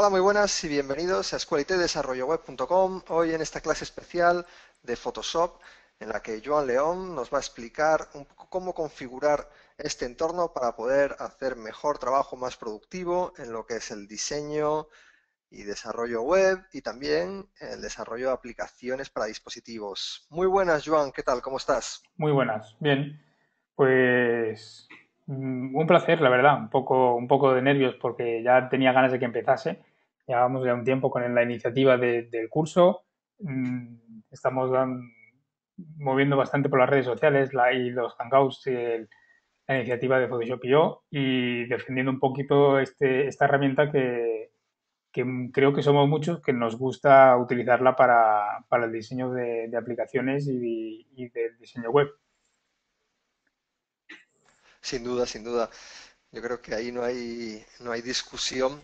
Hola, muy buenas y bienvenidos a escuelitedesarrolloweb.com. Hoy en esta clase especial de Photoshop, en la que Joan León nos va a explicar un poco cómo configurar este entorno para poder hacer mejor trabajo, más productivo en lo que es el diseño y desarrollo web y también el desarrollo de aplicaciones para dispositivos. Muy buenas, Joan, ¿qué tal? ¿Cómo estás? Muy buenas, bien. Pues un placer, la verdad. Un poco de nervios porque ya tenía ganas de que empezase. Llevamos ya un tiempo con la iniciativa del curso. Estamos moviendo bastante por las redes sociales y los hangouts, la iniciativa de Photoshop y yo, y defendiendo un poquito esta herramienta que creo que somos muchos que nos gusta utilizarla para el diseño de aplicaciones y del diseño web. Sin duda, sin duda. Yo creo que ahí no hay discusión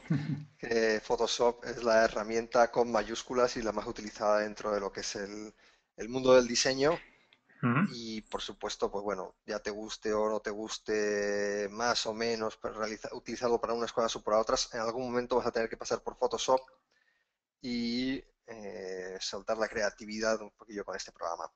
que Photoshop es la herramienta con mayúsculas y la más utilizada dentro de lo que es el mundo del diseño. Ujú. Y por supuesto, pues bueno, ya te guste o no te guste más o menos pues, utilizarlo para unas cosas o para otras, en algún momento vas a tener que pasar por Photoshop y soltar la creatividad un poquillo con este programa.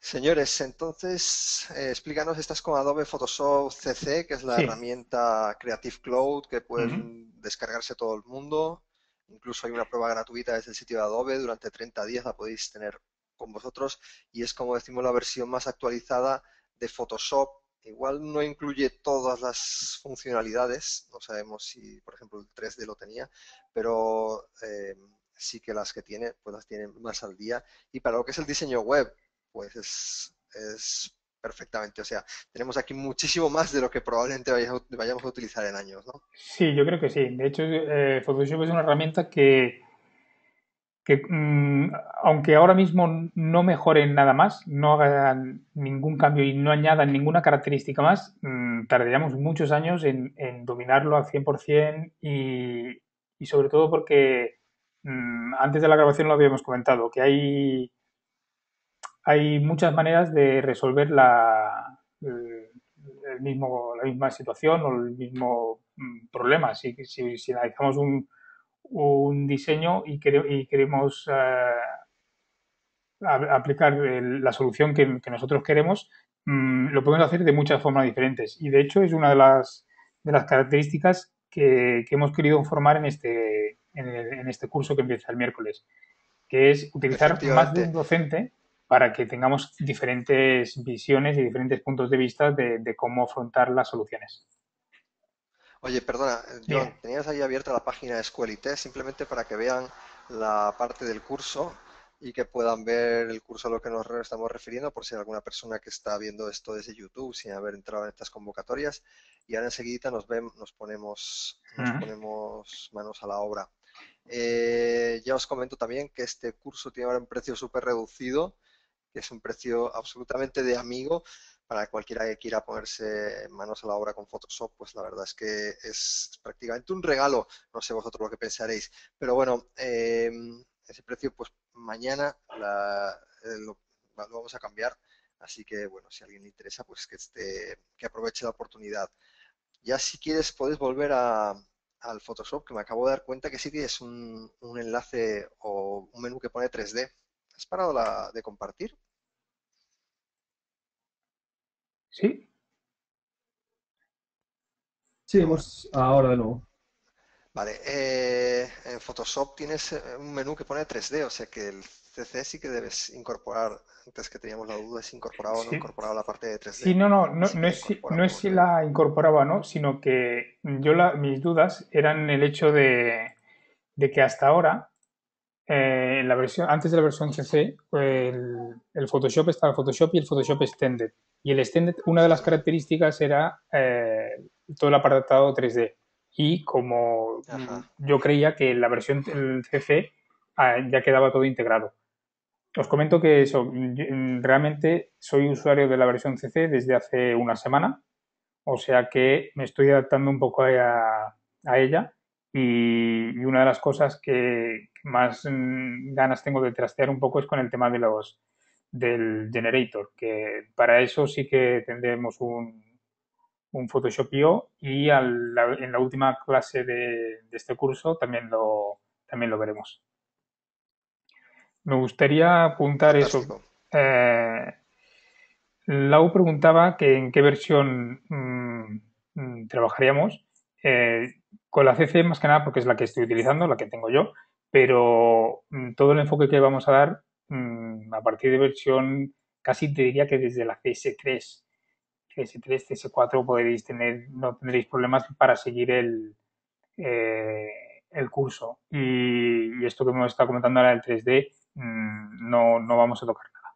Señores, entonces explícanos, estás con Adobe Photoshop CC, que es la Sí. herramienta Creative Cloud que puede Ujú. descargarse todo el mundo. Incluso hay una prueba gratuita desde el sitio de Adobe, durante 30 días la podéis tener con vosotros y es como decimos la versión más actualizada de Photoshop. Igual no incluye todas las funcionalidades, no sabemos si por ejemplo el 3D lo tenía, pero sí que las que tiene, pues las tiene más al día. Y para lo que es el diseño web, pues es perfectamente. O sea, tenemos aquí muchísimo más de lo que probablemente vayamos a utilizar en años, ¿no? Sí, yo creo que sí. De hecho, Photoshop es una herramienta que aunque ahora mismo no mejoren nada más, no hagan ningún cambio y no añadan ninguna característica más, tardaríamos muchos años en dominarlo al 100% y sobre todo porque antes de la grabación lo habíamos comentado, que hay muchas maneras de resolver la misma situación o el mismo problema. Si analizamos un diseño y queremos aplicar la solución que nosotros queremos, lo podemos hacer de muchas formas diferentes. Y de hecho es una de las características que hemos querido formar en este curso que empieza el miércoles, que es utilizar más de un Efectivamente. docente para que tengamos diferentes visiones y diferentes puntos de vista de cómo afrontar las soluciones. Oye, perdona, Joan, Dime. tenías ahí abierta la página de Escuelite simplemente para que vean la parte del curso y que puedan ver el curso a lo que nos estamos refiriendo, por si hay alguna persona que está viendo esto desde YouTube sin haber entrado en estas convocatorias. Y ahora enseguida nos Ujú. ponemos manos a la obra. Ya os comento también que este curso tiene ahora un precio súper reducido, que es un precio absolutamente de amigo para cualquiera que quiera ponerse manos a la obra con Photoshop, pues la verdad es que es prácticamente un regalo, no sé vosotros lo que pensaréis, pero bueno, ese precio pues mañana lo vamos a cambiar, así que bueno, si a alguien le interesa, pues que aproveche la oportunidad. Ya si quieres puedes volver al Photoshop, que me acabo de dar cuenta que sí tienes un enlace o un menú que pone 3D. ¿Has parado de compartir? Sí, Sí, Ahora. ahora de nuevo. Vale, en Photoshop tienes un menú que pone 3D, o sea que el CC sí que debes incorporar, antes que teníamos la duda si incorporaba o no sí. incorporaba la parte de Sí, 3D. no, no, Y no, sí no que la es, si- incorpora, no es por lo si que veo. la incorporaba o no, sino que mis dudas eran el hecho de que hasta ahora, antes de la versión CC, el Photoshop estaba el Photoshop y el Photoshop Extended. Y el Extended, una de las Sí. características era todo el apartado 3D. Y como Ajá. yo creía que en la versión el CC ya quedaba todo integrado. Os comento que eso, realmente soy usuario de la versión CC desde hace una semana, o sea que me estoy adaptando un poco a ella y una de las cosas que más ganas tengo de trastear un poco es con el tema del generator, que para eso sí que tendremos un Photoshop.io y en la última clase de este curso también lo veremos. Me gustaría apuntar eso. Fantástico. Eh, Lau preguntaba que en qué versión trabajaríamos. Con la CC más que nada porque es la que estoy utilizando, la que tengo yo, pero todo el enfoque que vamos a dar a partir de versión, casi te diría que desde la CS3, CS3, CS4 podréis tener, no tendréis problemas para seguir eh, el curso. Y esto que hemos estado comentando ahora del 3D, no vamos a tocar nada.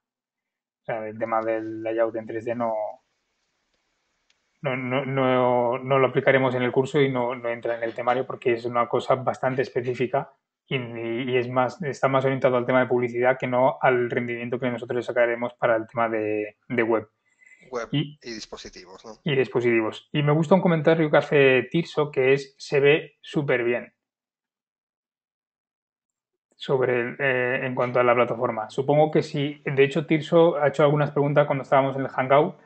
O sea, el tema del layout en 3D no lo aplicaremos en el curso y no entra en el temario porque es una cosa bastante específica y es más, está más orientado al tema de publicidad que no al rendimiento que nosotros sacaremos para el tema de web Web y, y dispositivos, ¿no? y dispositivos. Y me gusta un comentario que hace Tirso que es se ve súper bien en cuanto a la plataforma. Supongo que sí. De hecho, Tirso ha hecho algunas preguntas cuando estábamos en el Hangout.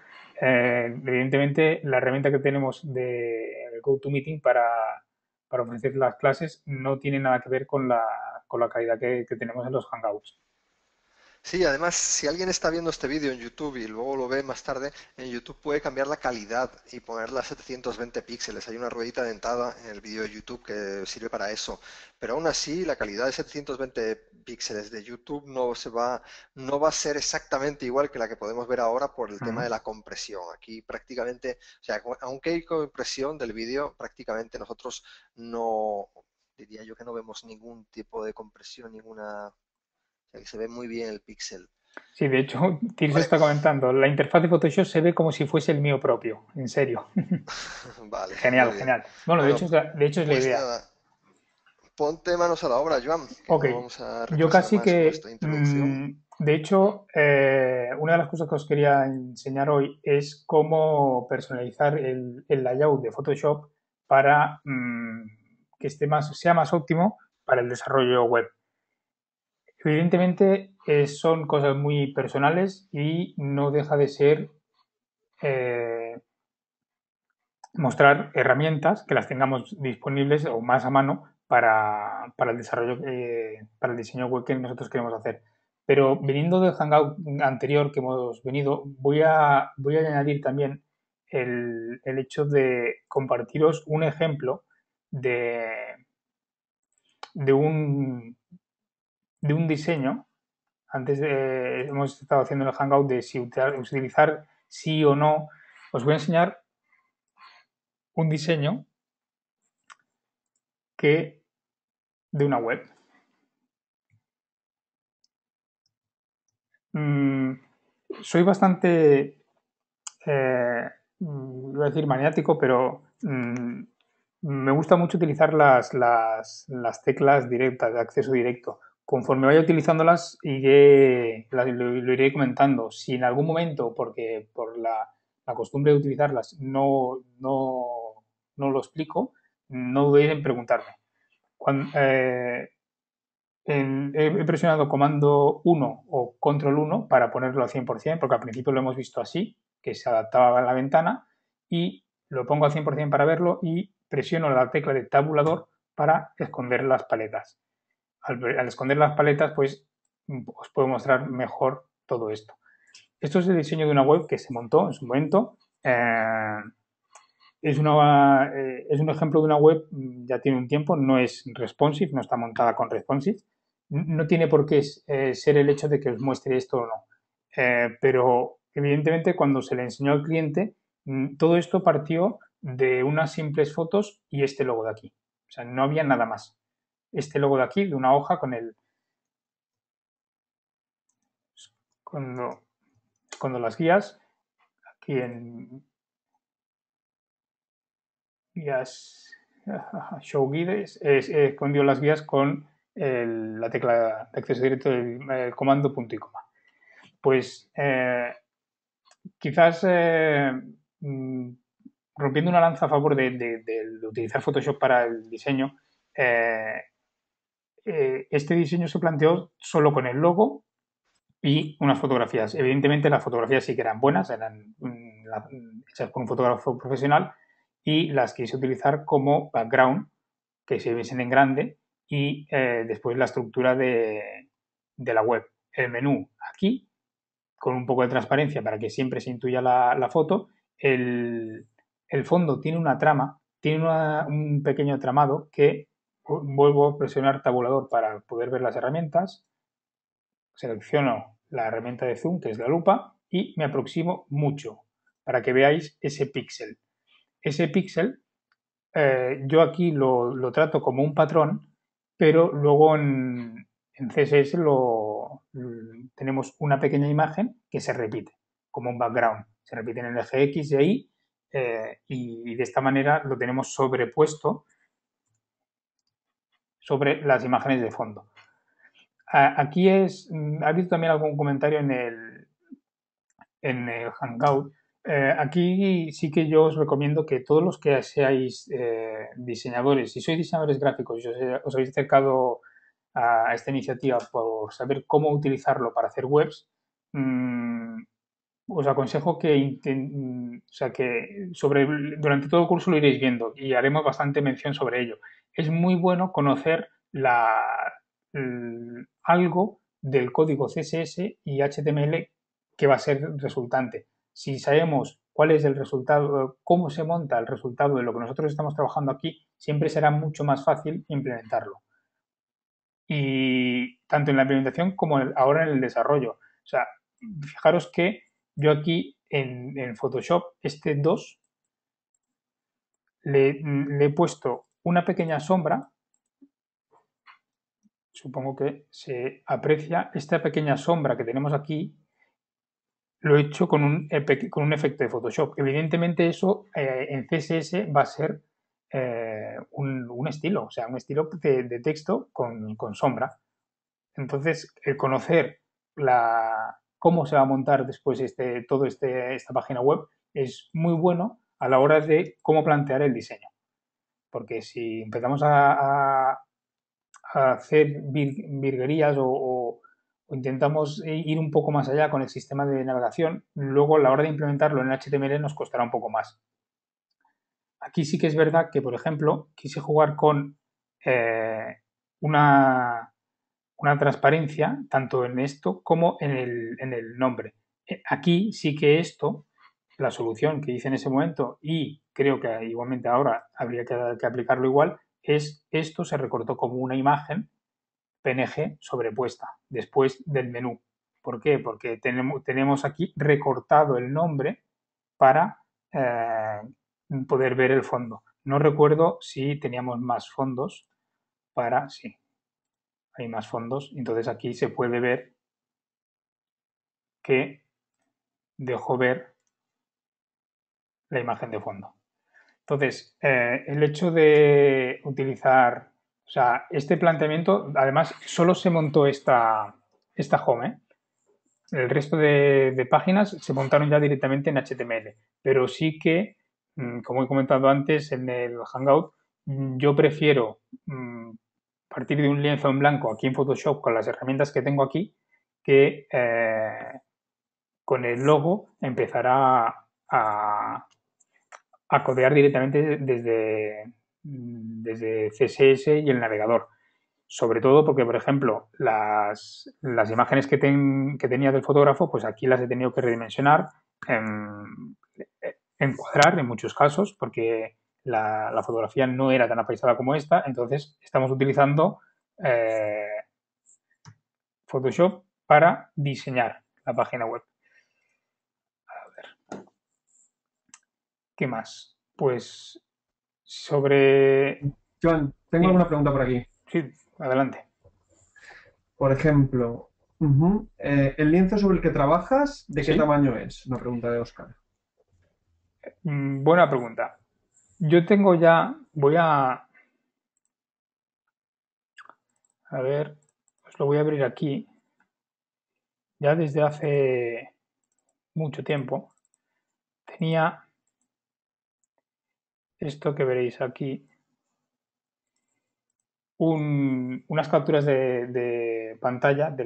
Evidentemente, la herramienta que tenemos de GoToMeeting para ofrecer las clases no tiene nada que ver con la calidad que tenemos en los Hangouts. Sí, además, si alguien está viendo este vídeo en YouTube y luego lo ve más tarde, en YouTube puede cambiar la calidad y ponerla a 720 píxeles. Hay una ruedita dentada en el vídeo de YouTube que sirve para eso. Pero aún así, la calidad de 720 píxeles de YouTube no va a ser exactamente igual que la que podemos ver ahora por el tema Uh-huh. de la compresión. Aquí prácticamente, o sea, aunque hay compresión del vídeo, prácticamente nosotros no, diría yo que no vemos ningún tipo de compresión, ninguna sea, que se ve muy bien el píxel. Sí, de hecho, Tirso Vale, está comentando, la interfaz de Photoshop se ve como si fuese el mío propio, en serio. vale, Genial, muy bien. genial. Bueno, Bueno, de hecho es la pues idea. nada, ponte manos a la obra, Joan, que Ok, no vamos a yo retrasar casi más con que, esta introducción. de hecho, una de las cosas que os quería enseñar hoy es cómo personalizar el layout de Photoshop para que sea más óptimo para el desarrollo web. Evidentemente, son cosas muy personales y no deja de ser eh, mostrar herramientas que las tengamos disponibles o más a mano para el desarrollo, para el diseño web que nosotros queremos hacer. Pero viniendo del Hangout anterior que hemos venido, voy a añadir también el hecho de compartiros un ejemplo de, de, un, de un diseño. Hemos estado haciendo el Hangout de si utilizar sí o no. Os voy a enseñar un diseño que de una web. Mm, Soy bastante, iba a decir maniático, pero me gusta mucho utilizar las teclas directas, de acceso directo. Conforme vaya utilizándolas, lo iré comentando. Si en algún momento, porque por la costumbre de utilizarlas, no lo explico, no dudéis en preguntarme. Cuando, he presionado comando 1 o control 1 para ponerlo al 100%, porque al principio lo hemos visto así, que se adaptaba a la ventana, y lo pongo al 100% para verlo y presiono la tecla de tabulador para esconder las paletas. Al esconder las paletas, pues os puedo mostrar mejor todo esto. Esto es el diseño de una web que se montó en su momento. Es un ejemplo de una web, ya tiene un tiempo, no es responsive, no está montada con responsive. No tiene por qué ser el hecho de que os muestre esto o no. Pero evidentemente cuando se le enseñó al cliente, todo esto partió de unas simples fotos y este logo de aquí. O sea, no había nada más. Este logo de aquí, de una hoja con cuando, cuando las guías, aquí en guías, show guides, escondió las guías con la tecla de acceso directo del comando punto y coma. Pues quizás mm, rompiendo una lanza a favor de utilizar Photoshop para el diseño, este diseño se planteó solo con el logo y unas fotografías. Evidentemente las fotografías sí que eran buenas, eran hechas por un fotógrafo profesional y las quise utilizar como background, que se viesen en grande y después la estructura de la web. El menú aquí, con un poco de transparencia para que siempre se intuya la foto. El fondo tiene una trama, tiene un pequeño tramado que vuelvo a presionar tabulador para poder ver las herramientas, selecciono la herramienta de zoom, que es la lupa, y me aproximo mucho para que veáis ese píxel. Ese píxel yo aquí lo trato como un patrón, pero luego en CSS tenemos una pequeña imagen que se repite, como un background. Se repite en el eje X y ahí, y de esta manera lo tenemos sobrepuesto sobre las imágenes de fondo. Aquí ha habido también algún comentario en el Hangout. Aquí sí que yo os recomiendo que todos los que seáis diseñadores, si sois diseñadores gráficos y os habéis acercado a esta iniciativa por saber cómo utilizarlo para hacer webs, os aconsejo o sea, que durante todo el curso lo iréis viendo y haremos bastante mención sobre ello. Es muy bueno conocer algo del código CSS y HTML que va a ser resultante. Si sabemos cuál es el resultado, cómo se monta el resultado de lo que nosotros estamos trabajando aquí, siempre será mucho más fácil implementarlo. Y tanto en la implementación como ahora en el desarrollo. O sea, fijaros que yo aquí en Photoshop, este 2, le he puesto una pequeña sombra. Supongo que se aprecia esta pequeña sombra que tenemos aquí. Lo he hecho con un efecto de Photoshop. Evidentemente eso en CSS va a ser un estilo, o sea, un estilo de texto con sombra. Entonces, el conocer cómo se va a montar después esta página web es muy bueno a la hora de cómo plantear el diseño. Porque si empezamos a hacer virguerías o intentamos ir un poco más allá con el sistema de navegación, luego a la hora de implementarlo en HTML nos costará un poco más. Aquí sí que es verdad que, por ejemplo, quise jugar con una transparencia tanto en esto como en el nombre. Aquí sí que esto, la solución que hice en ese momento y creo que igualmente ahora habría que aplicarlo igual, es esto se recortó como una imagen PNG sobrepuesta después del menú. ¿Por qué? Porque tenemos aquí recortado el nombre para poder ver el fondo. No recuerdo si teníamos más fondos para... Sí, hay más fondos. Entonces aquí se puede ver que dejo ver la imagen de fondo. Entonces, el hecho de utilizar, o sea, este planteamiento, además, solo se montó esta home, ¿eh? El resto de páginas se montaron ya directamente en HTML, pero sí que, como he comentado antes en el Hangout, yo prefiero partir de un lienzo en blanco aquí en Photoshop con las herramientas que tengo aquí que con el logo empezar a codear directamente desde CSS y el navegador. Sobre todo porque, por ejemplo, las imágenes que tenía del fotógrafo, pues aquí las he tenido que redimensionar, encuadrar en muchos casos, porque la fotografía no era tan apaisada como esta, entonces estamos utilizando Photoshop para diseñar la página web. A ver, ¿qué más? Pues sobre... Joan, tengo alguna pregunta por aquí. Sí, adelante. Por ejemplo, el lienzo sobre el que trabajas, ¿de qué ¿Sí? tamaño es? Una pregunta de Oscar. Buena pregunta. Yo tengo ya, a ver, os lo voy a abrir aquí, ya desde hace mucho tiempo. Tenía esto que veréis aquí, unas capturas de pantalla de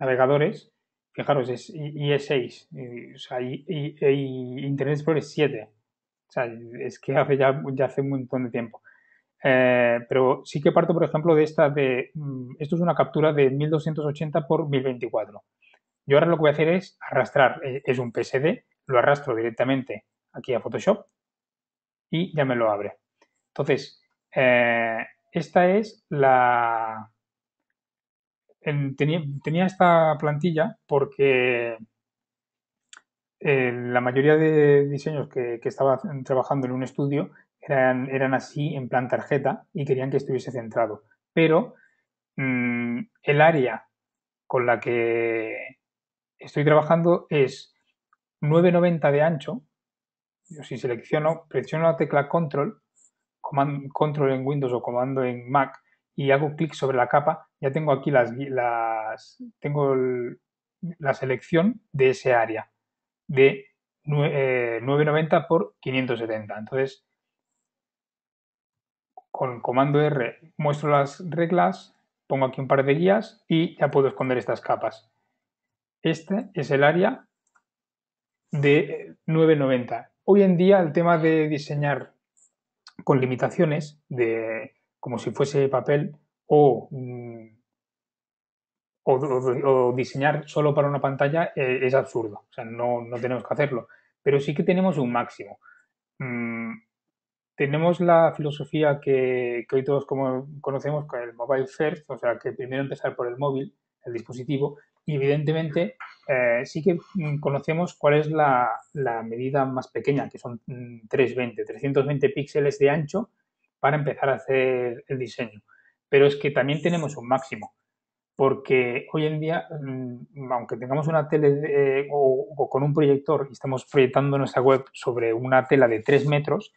navegadores, fijaros, es IE6, o sea, Internet Explorer 7. O sea, es que ya hace un montón de tiempo. Pero sí que parto, por ejemplo, de esto es una captura de 1280 por 1024. Yo ahora lo que voy a hacer es arrastrar, es un PSD, lo arrastro directamente aquí a Photoshop y ya me lo abre. Entonces, esta es tenía esta plantilla porque la mayoría de diseños que estaba trabajando en un estudio eran así en plan tarjeta y querían que estuviese centrado. Pero el área con la que estoy trabajando es 990 de ancho. Yo si presiono la tecla control en Windows o comando en Mac y hago clic sobre la capa, ya tengo aquí tengo la selección de ese área de 990 por 570. Entonces, con comando R muestro las reglas, pongo aquí un par de guías y ya puedo esconder estas capas. Este es el área de 990. Hoy en día el tema de diseñar con limitaciones, como si fuese papel, o, o diseñar solo para una pantalla es absurdo. O sea, no tenemos que hacerlo. Pero sí que tenemos un máximo. Tenemos la filosofía que hoy todos conocemos con el mobile first, o sea, que primero empezar por el móvil, el dispositivo, y evidentemente sí que conocemos cuál es la medida más pequeña, que son 320 píxeles de ancho para empezar a hacer el diseño. Pero es que también tenemos un máximo, porque hoy en día, aunque tengamos una tele o con un proyector y estamos proyectando nuestra web sobre una tela de 3 metros,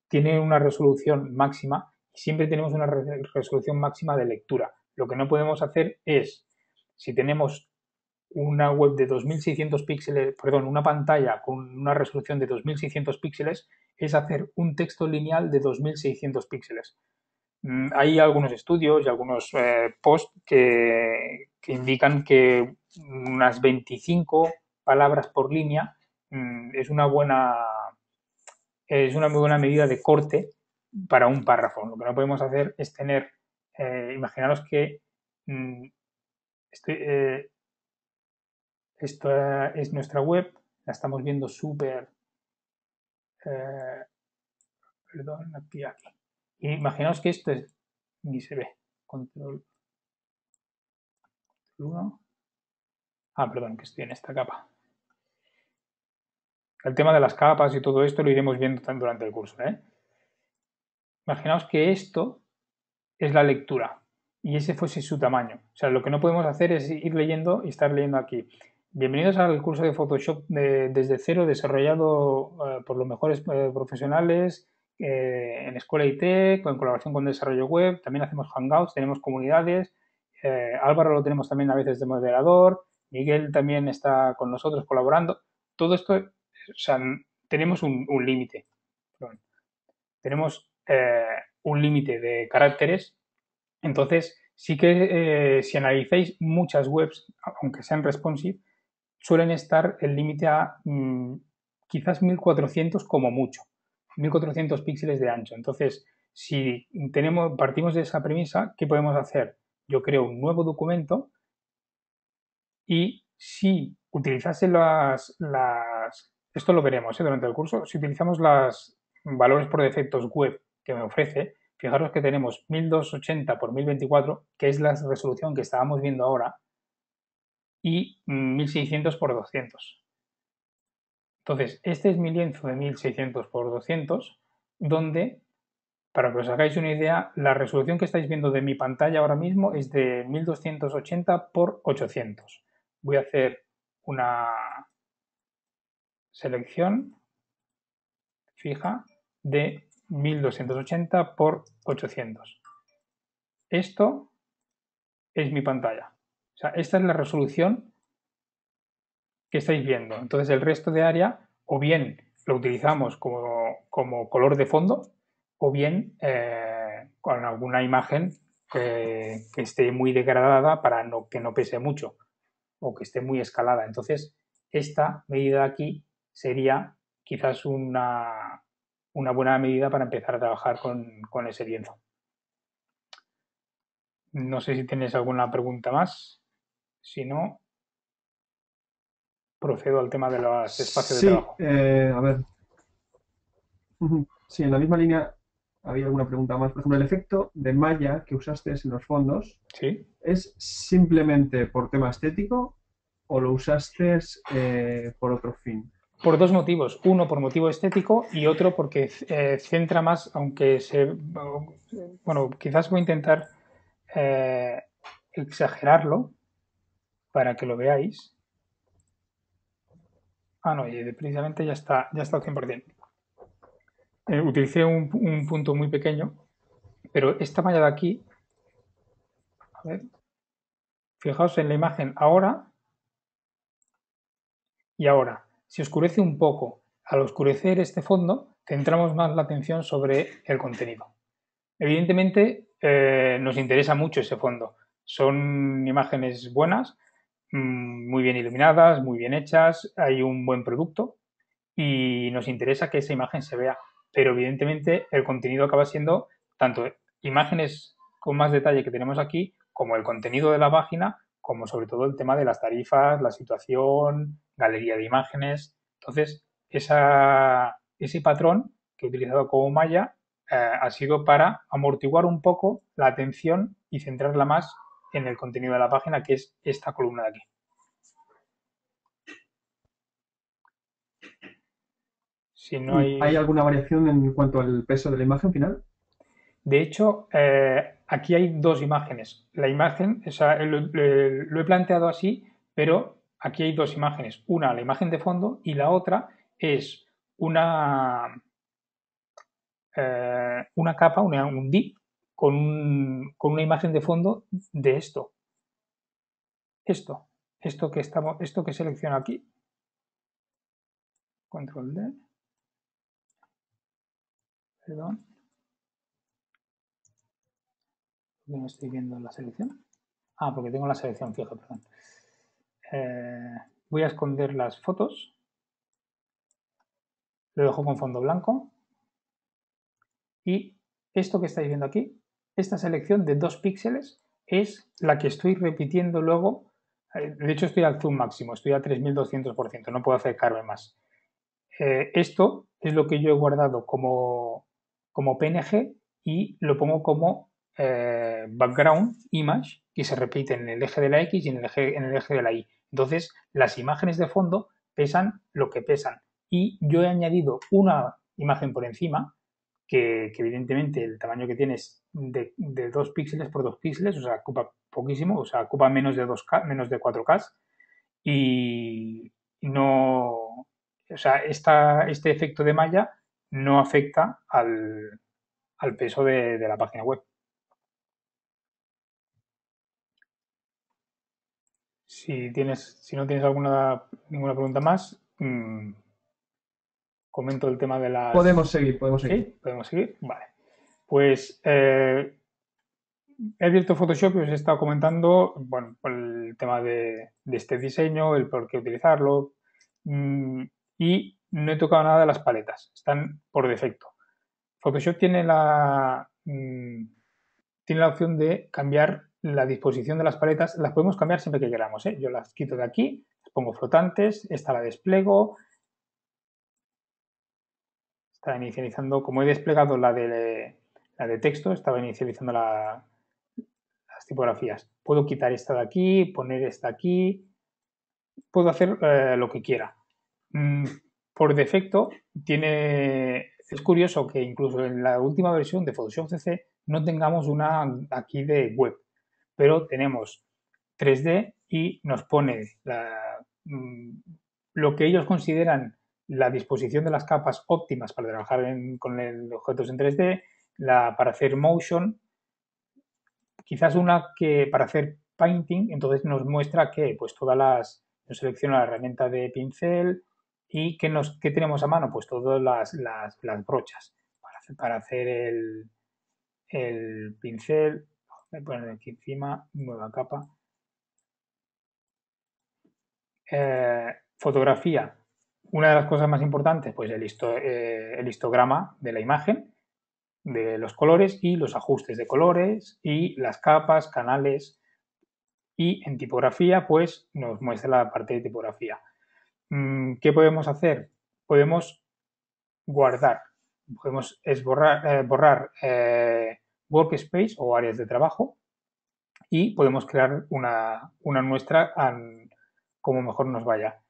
tiene una resolución máxima y siempre tenemos una resolución máxima de lectura. Lo que no podemos hacer es, si tenemos una web de 2600 píxeles, perdón, una pantalla con una resolución de 2600 píxeles, es hacer un texto lineal de 2600 píxeles. Hay algunos estudios y algunos posts que indican que unas 25 palabras por línea es una muy buena medida de corte para un párrafo. Lo que no podemos hacer es tener, imaginaros que esta es nuestra web, la estamos viendo súper, perdón, aquí. Imaginaos que esto es, ni se ve, control 1. Perdón, que estoy en esta capa. El tema de las capas y todo esto lo iremos viendo durante el curso. Imaginaos que esto es la lectura y ese fuese su tamaño. O sea, lo que no podemos hacer es ir leyendo y estar leyendo aquí. Bienvenidos al curso de Photoshop desde cero, desarrollado por los mejores profesionales en Escuela IT, en colaboración con Desarrollo Web. También hacemos Hangouts, tenemos comunidades. Álvaro lo tenemos también a veces de moderador. Miguel también está con nosotros colaborando. Todo esto, o sea, tenemos un límite. Tenemos un límite de caracteres. Entonces, sí que si analizáis muchas webs, aunque sean responsive, suelen estar el límite a quizás 1400 como mucho, 1400 píxeles de ancho. Entonces, si partimos de esa premisa, ¿qué podemos hacer? Yo creo un nuevo documento y si utilizase esto lo veremos durante el curso, si utilizamos los valores por defectos web que me ofrece, fijaros que tenemos 1280 por 1024, que es la resolución que estábamos viendo ahora, y 1600 por 200. Entonces, este es mi lienzo de 1600 por 200, donde, para que os hagáis una idea, la resolución que estáis viendo de mi pantalla ahora mismo es de 1280 por 800. Voy a hacer una selección fija de 1280 por 800. Esto es mi pantalla. O sea, esta es la resolución que estáis viendo. Entonces el resto de área o bien lo utilizamos como color de fondo o bien con alguna imagen que esté muy degradada para que no pese mucho o que esté muy escalada. Entonces, esta medida de aquí sería quizás una buena medida para empezar a trabajar con ese lienzo. No sé si tienes alguna pregunta más. Si no, procedo al tema de los espacios de Sí, trabajo. a ver. Sí, en la misma línea había alguna pregunta más. Por ejemplo, el efecto de malla que usaste en los fondos, ¿Sí? ¿es simplemente por tema estético o lo usaste por otro fin? Por dos motivos. Uno por motivo estético y otro porque centra más, aunque bueno, quizás voy a intentar exagerarlo para que lo veáis. Ah, no, y precisamente ya está al 100%. Utilicé un punto muy pequeño, pero esta malla de aquí, a ver, fijaos en la imagen ahora y ahora. Si oscurece un poco, al oscurecer este fondo, centramos más la atención sobre el contenido. Evidentemente, nos interesa mucho ese fondo. Son imágenes buenas, muy bien iluminadas, muy bien hechas, hay un buen producto y nos interesa que esa imagen se vea. Pero evidentemente el contenido acaba siendo tanto imágenes con más detalle que tenemos aquí, como el contenido de la página, como sobre todo el tema de las tarifas, la situación, galería de imágenes. Entonces, ese patrón que he utilizado como malla ha sido para amortiguar un poco la atención y centrarla más en el contenido de la página, que es esta columna de aquí. Si no ¿Y hay... hay alguna variación en cuanto al peso de la imagen final? De hecho, aquí hay dos imágenes. La imagen, o sea, lo he planteado así, pero aquí hay dos imágenes. Una, la imagen de fondo, y la otra es una capa, un div, con una imagen de fondo de esto. Esto que selecciono aquí. Control D. Perdón. No estoy viendo la selección. Ah, porque tengo la selección fija, perdón. Voy a esconder las fotos. Lo dejo con fondo blanco. Y esto que estáis viendo aquí, esta selección de 2 píxeles, es la que estoy repitiendo luego. De hecho, estoy al zoom máximo, estoy a 3200%, no puedo acercarme más. Esto es lo que yo he guardado como PNG y lo pongo como background image, que se repite en el eje de la X y en el eje de la Y. Entonces, las imágenes de fondo pesan lo que pesan. Y yo he añadido una imagen por encima, que evidentemente el tamaño que tiene es de 2 píxeles por 2 píxeles, o sea, ocupa poquísimo, o sea, ocupa menos de 2K, menos de 4K, y no, o sea, este efecto de malla no afecta al peso de la página web. Si no tienes ninguna pregunta más, comento el tema de las... Podemos seguir, podemos seguir. ¿Sí? ¿Podemos seguir? Vale. Pues he abierto Photoshop y os he estado comentando, bueno, el tema de este diseño, el por qué utilizarlo, y no he tocado nada de las paletas, están por defecto. Photoshop tiene tiene la opción de cambiar la disposición de las paletas, las podemos cambiar siempre que queramos, ¿eh? Yo las quito de aquí, las pongo flotantes, esta la despliego, está inicializando, como he desplegado la de texto, estaba inicializando las tipografías. Puedo quitar esta de aquí, poner esta aquí, puedo hacer lo que quiera. Por defecto, es curioso que incluso en la última versión de Photoshop CC no tengamos una aquí de web, pero tenemos 3D y nos pone lo que ellos consideran la disposición de las capas óptimas para trabajar con objetos en 3D, para hacer motion, quizás una que para hacer painting, entonces nos muestra que pues nos selecciona la herramienta de pincel y ¿qué tenemos a mano? Pues todas las brochas para hacer el pincel. Voy a poner aquí encima, nueva capa. Fotografía. Una de las cosas más importantes, pues el histograma de la imagen, de los colores y los ajustes de colores y las capas, canales. Y en tipografía, pues nos muestra la parte de tipografía. ¿Qué podemos hacer? Podemos guardar, podemos borrar workspace o áreas de trabajo y podemos crear una nuestra como mejor nos vaya.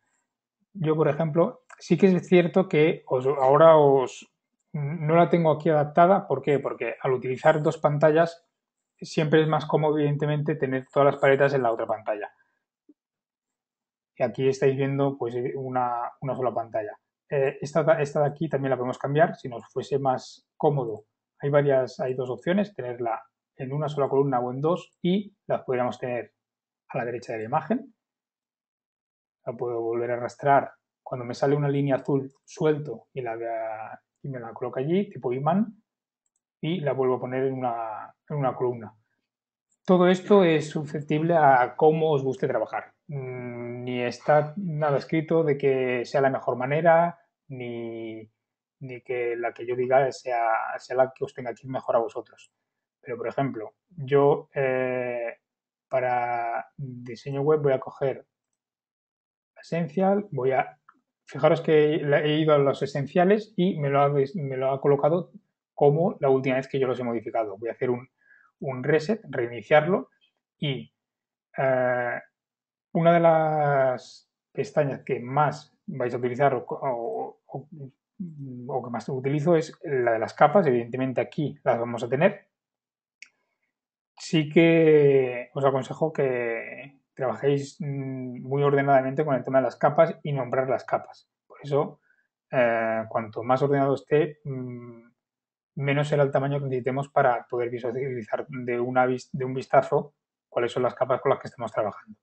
Yo, por ejemplo, sí que es cierto que ahora no la tengo aquí adaptada. ¿Por qué? Porque al utilizar dos pantallas siempre es más cómodo, evidentemente, tener todas las paletas en la otra pantalla. Y aquí estáis viendo pues una sola pantalla. Esta de aquí también la podemos cambiar si nos fuese más cómodo. Hay dos opciones, tenerla en una sola columna o en dos, y las podríamos tener a la derecha de la imagen. La puedo volver a arrastrar cuando me sale una línea azul, suelto y me la coloco allí, tipo imán, y la vuelvo a poner en una columna. Todo esto es susceptible a cómo os guste trabajar. Ni está nada escrito de que sea la mejor manera, ni que la que yo diga sea la que os tenga que ir mejor a vosotros. Pero, por ejemplo, yo para diseño web voy a coger Essential, fijaros que he ido a los esenciales y me lo ha colocado como la última vez que yo los he modificado. Voy a hacer un reset, reiniciarlo, y una de las pestañas que más vais a utilizar o que más utilizo es la de las capas. Evidentemente aquí las vamos a tener. Sí que os aconsejo que trabajéis muy ordenadamente con el tema de las capas y nombrar las capas. Por eso, cuanto más ordenado esté, menos será el tamaño que necesitemos para poder visualizar de un vistazo cuáles son las capas con las que estamos trabajando.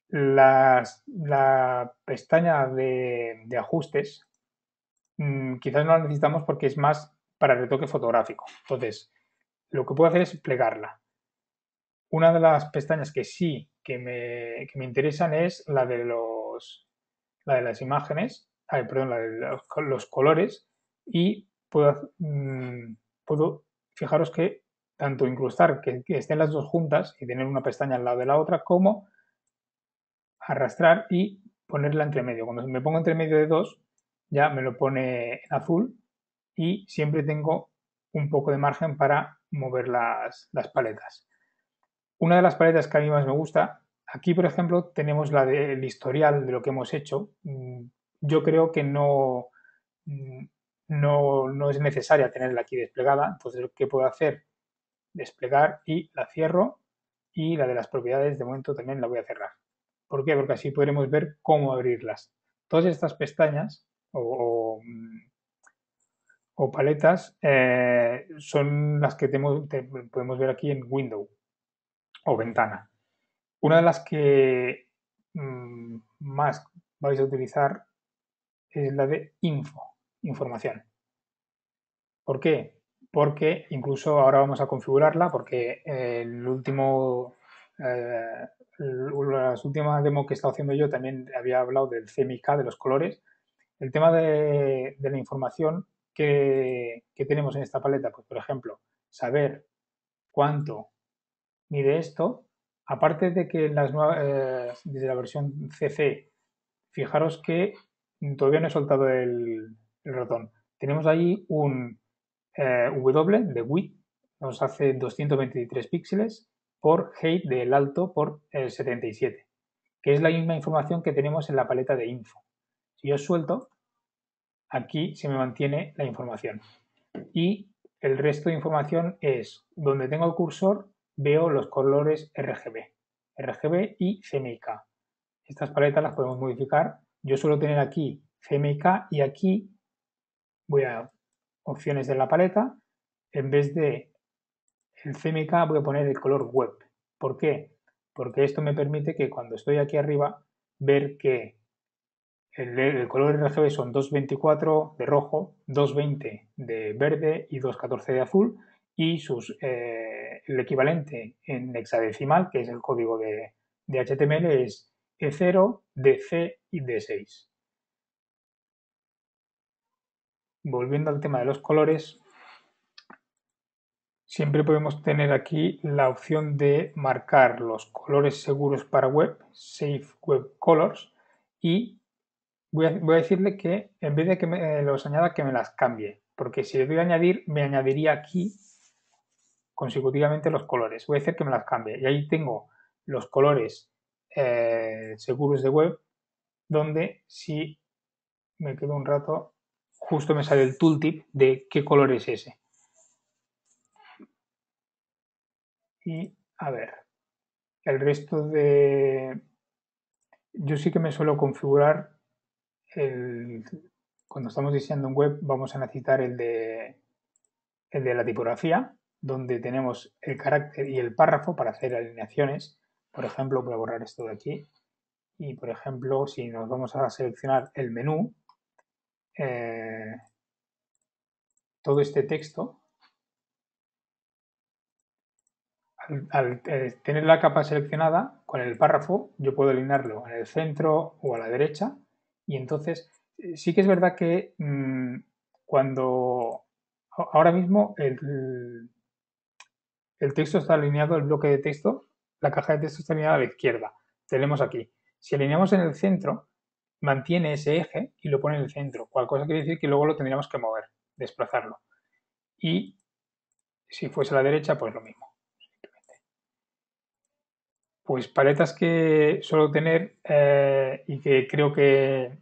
La pestaña de ajustes quizás no la necesitamos porque es más para retoque fotográfico. Entonces, lo que puedo hacer es plegarla. Una de las pestañas que sí que me interesan es la de las imágenes, perdón, la de los colores, y puedo fijaros que tanto incrustar que estén las dos juntas y tener una pestaña al lado de la otra, como arrastrar y ponerla entre medio. Cuando me pongo entre medio de dos, ya me lo pone en azul y siempre tengo un poco de margen para mover las paletas. Una de las paletas que a mí más me gusta, aquí por ejemplo tenemos la del historial de lo que hemos hecho. Yo creo que no es necesaria tenerla aquí desplegada. Entonces, ¿qué puedo hacer? Desplegar y la cierro, y la de las propiedades de momento también la voy a cerrar. ¿Por qué? Porque así podremos ver cómo abrirlas. Todas estas pestañas o paletas son las que podemos ver aquí en Window o ventana. Una de las que más vais a utilizar es la de información. ¿Por qué? Porque incluso ahora vamos a configurarla, porque las últimas demos que he estado haciendo yo también había hablado del CMYK, de los colores. El tema de la información que tenemos en esta paleta, pues por ejemplo, saber cuánto mide esto, aparte de que desde la versión CC, fijaros que todavía no he soltado el ratón. Tenemos ahí un W de width, nos hace 223 píxeles por height del alto por 77, que es la misma información que tenemos en la paleta de info. Si yo suelto, aquí se me mantiene la información. Y el resto de información es donde tengo el cursor, veo los colores RGB y CMYK. Estas paletas las podemos modificar. Yo suelo tener aquí CMYK y aquí voy a opciones de la paleta. En vez de el CMYK voy a poner el color web. ¿Por qué? Porque esto me permite que cuando estoy aquí arriba ver que el color RGB son 224 de rojo, 220 de verde y 214 de azul, y el equivalente en hexadecimal, que es el código de HTML, es E0, DC y D6. Volviendo al tema de los colores, siempre podemos tener aquí la opción de marcar los colores seguros para web, Safe Web Colors, y voy a decirle que en vez de que los añada, que me las cambie, porque si le doy a añadir, me añadiría aquí consecutivamente los colores. Voy a decir que me las cambie, y ahí tengo los colores seguros de web, donde si me quedo un rato, justo me sale el tooltip de qué color es ese. Y a ver, el resto de... Yo sí que me suelo configurar cuando estamos diseñando un web, vamos a necesitar el de la tipografía, donde tenemos el carácter y el párrafo para hacer alineaciones. Por ejemplo, voy a borrar esto de aquí. Y, por ejemplo, si nos vamos a seleccionar el menú, todo este texto, al tener la capa seleccionada, con el párrafo, yo puedo alinearlo en el centro o a la derecha. Y entonces, sí que es verdad que cuando ahora mismo el texto está alineado, el bloque de texto, la caja de texto está alineada a la izquierda. Tenemos aquí. Si alineamos en el centro, mantiene ese eje y lo pone en el centro, cual cosa quiere decir que luego lo tendríamos que mover, desplazarlo. Y si fuese a la derecha, pues lo mismo. Pues paletas que suelo tener y que creo que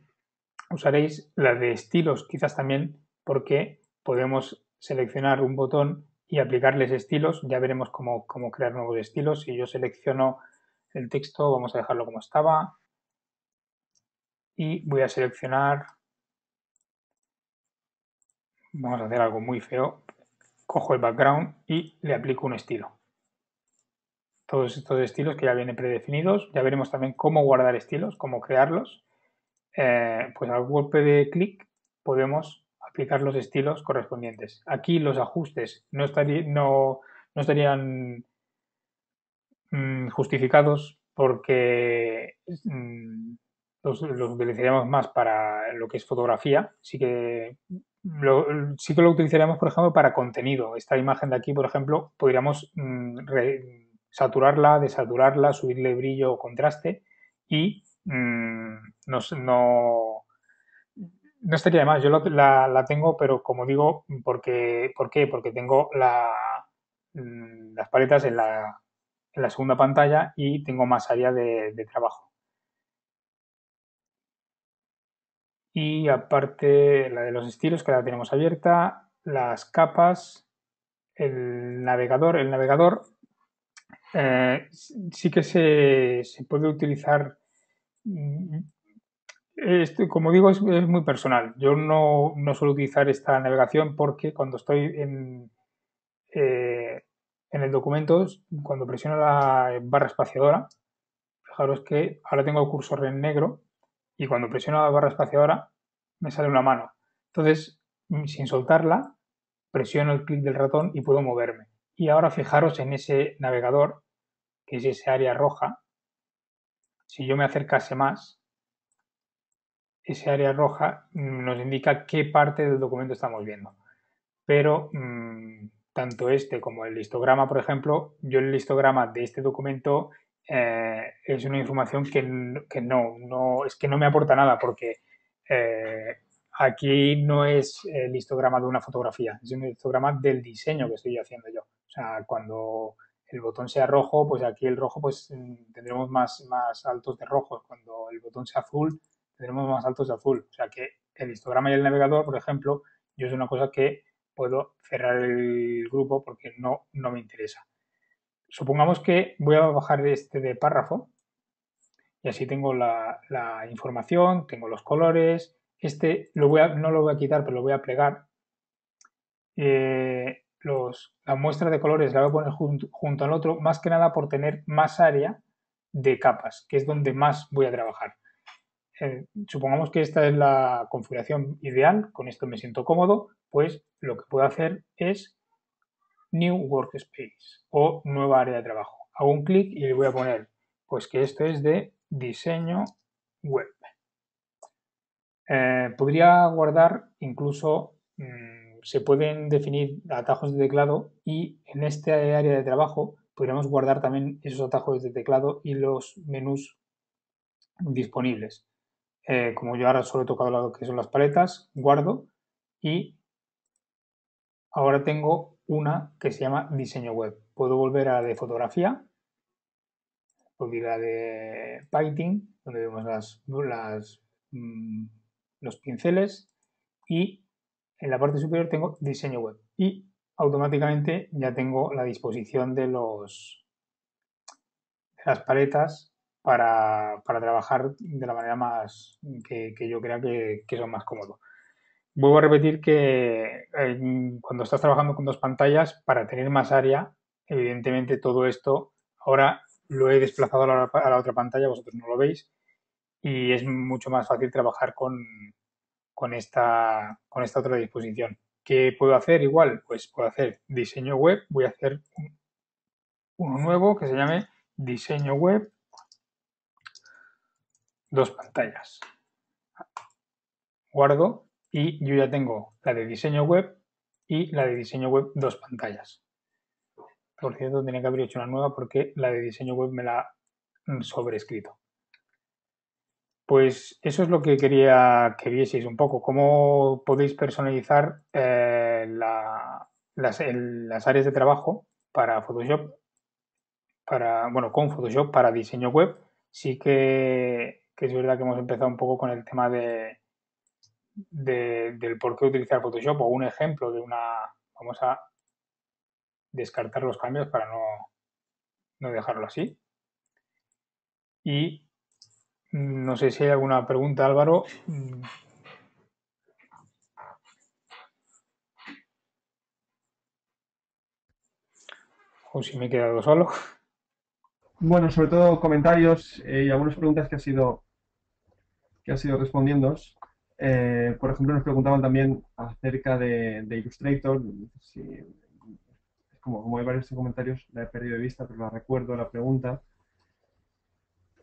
usaréis, las de estilos quizás también, porque podemos seleccionar un botón y aplicarles estilos. Ya veremos cómo crear nuevos estilos. Si yo selecciono el texto, vamos a dejarlo como estaba y voy a seleccionar, vamos a hacer algo muy feo, cojo el background y le aplico un estilo. Todos estos estilos que ya vienen predefinidos. Ya veremos también cómo guardar estilos, cómo crearlos. Pues al golpe de clic podemos aplicar los estilos correspondientes. Aquí los ajustes no estarían justificados porque los utilizaríamos más para lo que es fotografía. Sí que lo utilizaríamos, por ejemplo, para contenido. Esta imagen de aquí, por ejemplo, podríamos saturarla, desaturarla, subirle brillo o contraste y no estaría de más. Yo la tengo, pero como digo, ¿por qué? Porque tengo las paletas en la segunda pantalla y tengo más área de trabajo. Y aparte la de los estilos, que la tenemos abierta, las capas, el navegador. El navegador sí que se puede utilizar. Como digo, es muy personal. Yo no suelo utilizar esta navegación porque cuando estoy en el documento, cuando presiono la barra espaciadora, fijaros que ahora tengo el cursor en negro y cuando presiono la barra espaciadora me sale una mano. Entonces, sin soltarla, presiono el clic del ratón y puedo moverme. Y ahora fijaros en ese navegador, que es ese área roja. Si yo me acercase más, ese área roja nos indica qué parte del documento estamos viendo. Pero tanto este como el histograma, por ejemplo, yo el histograma de este documento es una información que es que no me aporta nada porque aquí no es el histograma de una fotografía, es un histograma del diseño que estoy haciendo yo. O sea, cuando el botón sea rojo, pues aquí el rojo pues tendremos más altos de rojo. Cuando el botón sea azul, tendremos más altos de azul. O sea que el histograma y el navegador, por ejemplo, yo es una cosa que puedo cerrar el grupo porque no me interesa. Supongamos que voy a bajar este de párrafo y así tengo la información, tengo los colores. Este no lo voy a quitar, pero lo voy a plegar. La muestra de colores la voy a poner junto al otro, más que nada por tener más área de capas, que es donde más voy a trabajar. Supongamos que esta es la configuración ideal, con esto me siento cómodo, pues lo que puedo hacer es New Workspace o nueva área de trabajo. Hago un clic y le voy a poner pues que esto es de diseño web. Podría guardar incluso, se pueden definir atajos de teclado y en este área de trabajo podríamos guardar también esos atajos de teclado y los menús disponibles. Como yo ahora solo he tocado lo que son las paletas, guardo y ahora tengo una que se llama diseño web. Puedo volver a la de fotografía, puedo ir a la de painting, donde vemos los pinceles y en la parte superior tengo diseño web y automáticamente ya tengo la disposición de las paletas para trabajar de la manera más que yo crea que son más cómodo. Vuelvo a repetir que cuando estás trabajando con dos pantallas, para tener más área, evidentemente todo esto ahora lo he desplazado a la otra pantalla, vosotros no lo veis, y es mucho más fácil trabajar con esta otra disposición. ¿Qué puedo hacer? Igual, pues puedo hacer diseño web, voy a hacer uno nuevo que se llame diseño web, dos pantallas. Guardo y yo ya tengo la de diseño web y la de diseño web dos pantallas. Por cierto, tenía que haber hecho una nueva porque la de diseño web me la ha sobrescrito. Pues eso es lo que quería que vieseis un poco, cómo podéis personalizar las áreas de trabajo para Photoshop, con Photoshop para diseño web. Sí que es verdad que hemos empezado un poco con el tema del por qué utilizar Photoshop o un ejemplo de vamos a descartar los cambios para no dejarlo así. Y no sé si hay alguna pregunta, Álvaro. O si me he quedado solo. Bueno, sobre todo comentarios y algunas preguntas que has ido respondiendo. Por ejemplo, nos preguntaban también acerca de Illustrator. Como hay varios comentarios, la he perdido de vista, pero la recuerdo la pregunta.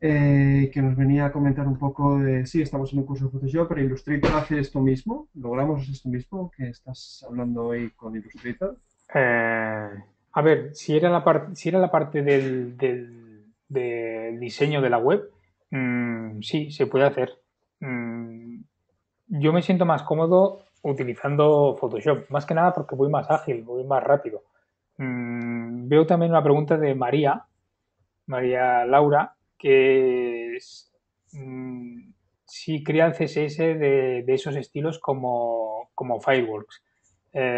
Que nos venía a comentar un poco de, sí, estamos en un curso de Photoshop, pero Illustrator hace esto mismo. ¿Logramos esto mismo que estás hablando hoy con Illustrator? A ver, si era la parte del diseño de la web, sí, se puede hacer. Yo me siento más cómodo utilizando Photoshop, más que nada porque voy más ágil, voy más rápido. Veo también una pregunta de María Laura, que es si crean CSS de esos estilos como Fireworks.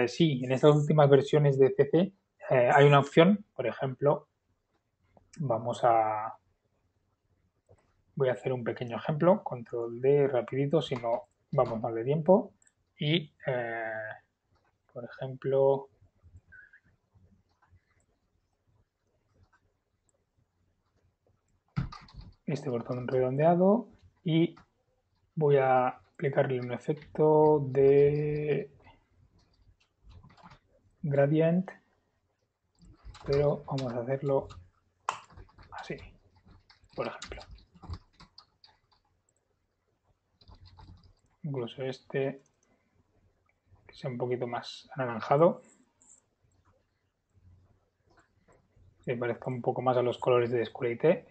Sí, en estas últimas versiones de CC hay una opción, por ejemplo, voy a hacer un pequeño ejemplo, control D rapidito, si no vamos mal de tiempo, y por ejemplo, este botón redondeado y voy a aplicarle un efecto de gradient, pero vamos a hacerlo así, por ejemplo. Incluso este, que sea un poquito más anaranjado, que parezca un poco más a los colores de Descureité.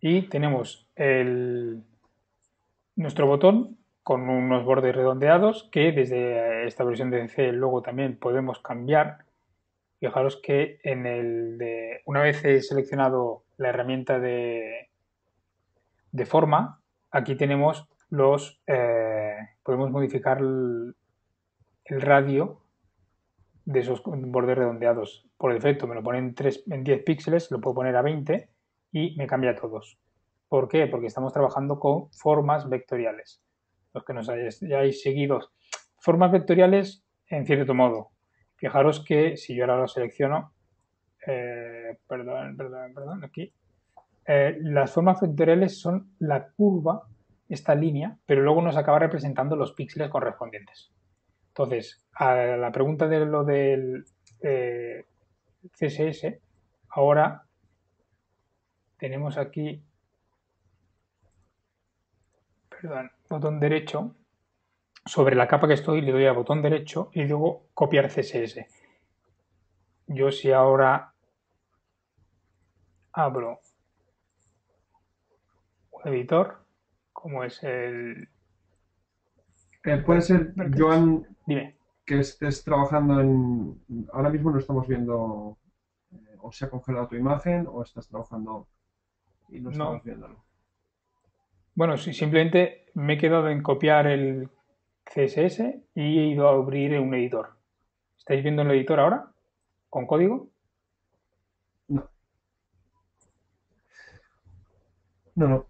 Y tenemos nuestro botón con unos bordes redondeados que desde esta versión de C luego también podemos cambiar. Fijaros que una vez he seleccionado la herramienta de forma, aquí tenemos podemos modificar el radio de esos bordes redondeados. Por defecto me lo pone en 10 píxeles, lo puedo poner a 20 y me cambia todos. ¿Por qué? Porque estamos trabajando con formas vectoriales. Los que nos hayáis seguido. Formas vectoriales, en cierto modo. Fijaros que si yo ahora lo selecciono, perdón, aquí. Las formas vectoriales son la curva esta línea, pero luego nos acaba representando los píxeles correspondientes. Entonces, a la pregunta de lo del CSS, ahora tenemos aquí, perdón, botón derecho, sobre la capa que estoy le doy a botón derecho y luego copiar CSS. Yo si ahora abro un editor, como es el... Puede ser, Joan, Dime. que estés trabajando en... Ahora mismo no estamos viendo, o se ha congelado tu imagen o estás trabajando y no estamos No. viéndolo. Bueno, sí, simplemente me he quedado en copiar el CSS y he ido a abrir un editor. ¿Estáis viendo el editor ahora? ¿Con código? No. No.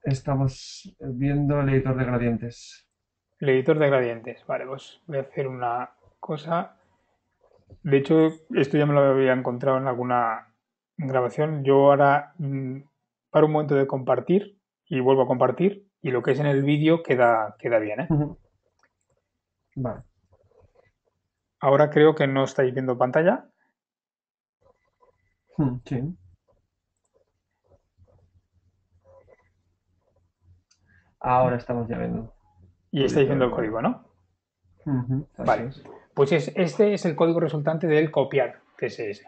Estamos viendo el editor de gradientes. El editor de gradientes. Vale, pues voy a hacer una cosa. De hecho, esto ya me lo había encontrado en alguna grabación. Yo ahora paro un momento de compartir y vuelvo a compartir y lo que es en el vídeo queda bien, ¿eh? Vale. Ahora creo que no estáis viendo pantalla. Sí. Ahora estamos ya viendo. Y estáis viendo el código, ¿no? Así Vale. es. Pues este es el código resultante del copiar CSS.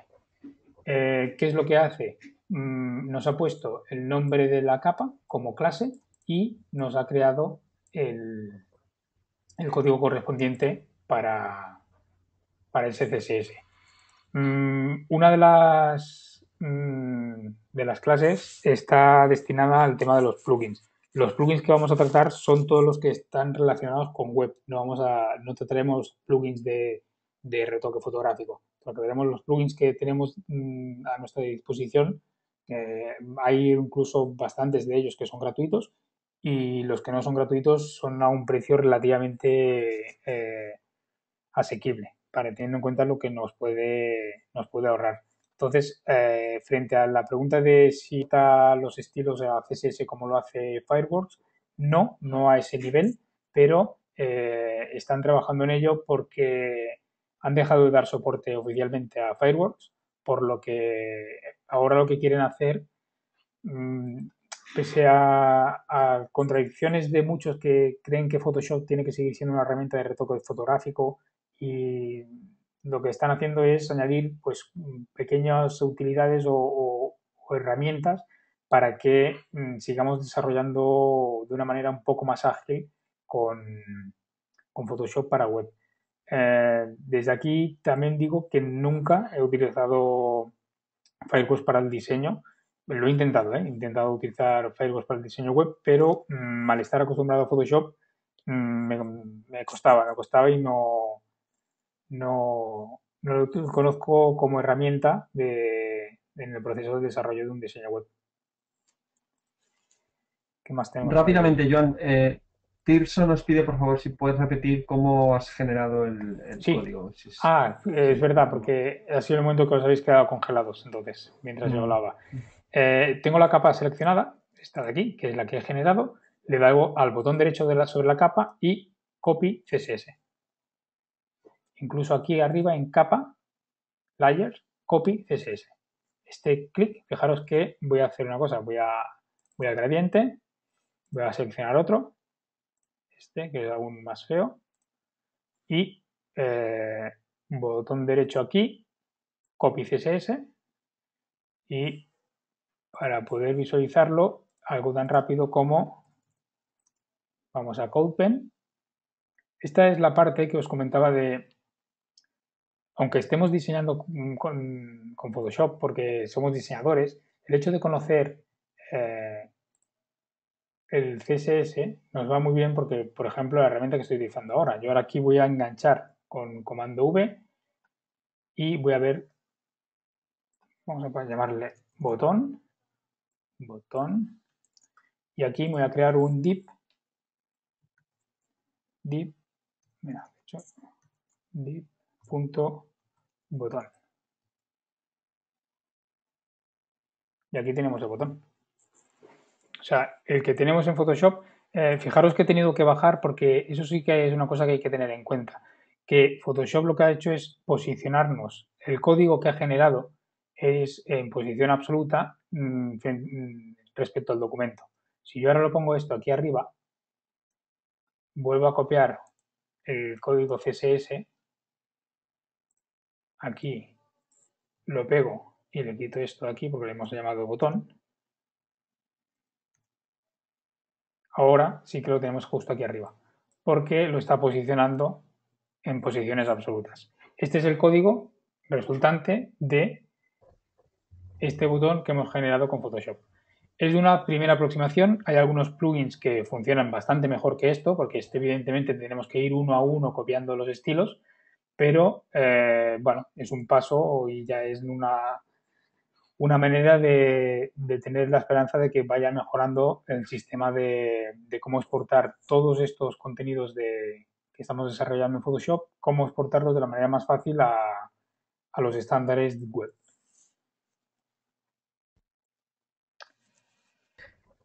¿Qué es lo que hace? Nos ha puesto el nombre de la capa como clase y nos ha creado el código correspondiente para el CSS. Una de las clases está destinada al tema de los plugins. Los plugins que vamos a tratar son todos los que están relacionados con web. No trataremos plugins de retoque fotográfico. Trataremos los plugins que tenemos a nuestra disposición. Hay incluso bastantes de ellos que son gratuitos y los que no son gratuitos son a un precio relativamente asequible, para teniendo en cuenta lo que nos puede ahorrar. Entonces, frente a la pregunta de si está los estilos a CSS como lo hace Fireworks, no a ese nivel, pero están trabajando en ello porque han dejado de dar soporte oficialmente a Fireworks, por lo que ahora lo que quieren hacer, pese a contradicciones de muchos que creen que Photoshop tiene que seguir siendo una herramienta de retoque fotográfico, y lo que están haciendo es añadir pues pequeñas utilidades o herramientas para que sigamos desarrollando de una manera un poco más ágil con, Photoshop para web. Desde aquí también digo que nunca he utilizado Fireworks para el diseño. Lo he intentado, he intentado utilizar Fireworks para el diseño web, pero al estar acostumbrado a Photoshop me costaba y no lo conozco como herramienta en el proceso de desarrollo de un diseño web. ¿Qué más tenemos por aquí? Rápidamente, Joan, Tirso nos pide, por favor, si puedes repetir cómo has generado el Sí. código. Es verdad, porque ha sido el momento que os habéis quedado congelados, entonces, mientras yo hablaba. Tengo la capa seleccionada, esta de aquí, que es la que he generado. Le doy al botón derecho sobre la capa y copy CSS. Incluso aquí arriba en capa, layers, copy CSS. Este clic, fijaros que voy a hacer una cosa, voy al gradiente, voy a seleccionar otro, este que es aún más feo, y botón derecho aquí, copy CSS, y para poder visualizarlo, algo tan rápido como vamos a CodePen. Esta es la parte que os comentaba de, aunque estemos diseñando con Photoshop porque somos diseñadores, el hecho de conocer el CSS nos va muy bien porque, por ejemplo, la herramienta que estoy utilizando ahora. Yo ahora aquí voy a enganchar con comando V y voy a ver, vamos a llamarle botón, y aquí me voy a crear un div, mira, div.botón. Y aquí tenemos el botón. O sea, el que tenemos en Photoshop, fijaros que he tenido que bajar porque eso sí que es una cosa que hay que tener en cuenta. Que Photoshop lo que ha hecho es posicionarnos. El código que ha generado es en posición absoluta respecto al documento. Si yo ahora lo pongo esto aquí arriba, vuelvo a copiar el código CSS, aquí lo pego y le quito esto de aquí porque le hemos llamado botón. Ahora sí que lo tenemos justo aquí arriba, porque lo está posicionando en posiciones absolutas. Este es el código resultante de este botón que hemos generado con Photoshop. Es una primera aproximación, hay algunos plugins que funcionan bastante mejor que esto, porque evidentemente tenemos que ir uno a uno copiando los estilos, pero bueno, es un paso y ya es una manera de tener la esperanza de que vaya mejorando el sistema de cómo exportar todos estos contenidos que estamos desarrollando en Photoshop, cómo exportarlos de la manera más fácil a los estándares web.